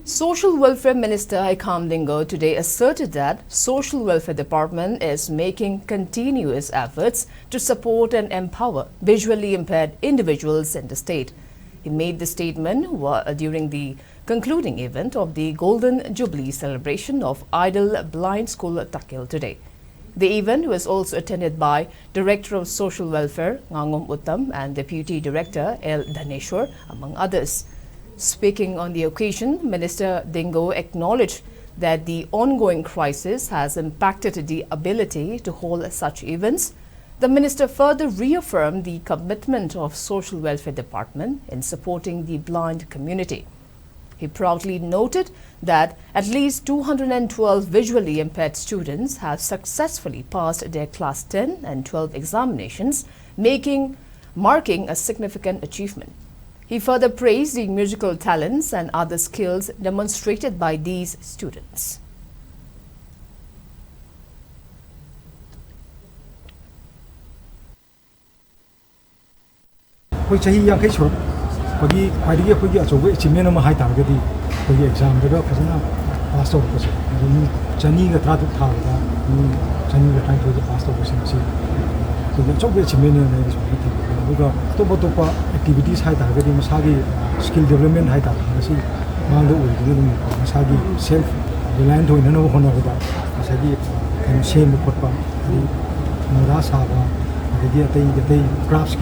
Social Welfare Minister Dingo today asserted that Social Welfare Department is making continuous efforts to support and empower visually impaired individuals in the state. He made the statement during the concluding event of the Golden Jubilee celebration of Idle Blind School Takil today. The event was also attended by Director of Social Welfare Ngangom Uttam and Deputy Director L. Dhaneshwar, among others. Speaking on the occasion, Minister Dingo acknowledged that the ongoing crisis has impacted the ability to hold such events. The minister further reaffirmed the commitment of Social Welfare Department in supporting the blind community. He proudly noted that at least 212 visually impaired students have successfully passed their Class 10 and 12 examinations, marking a significant achievement. He further praised the musical talents and other skills demonstrated by these students. Activities skill development self reliant crafts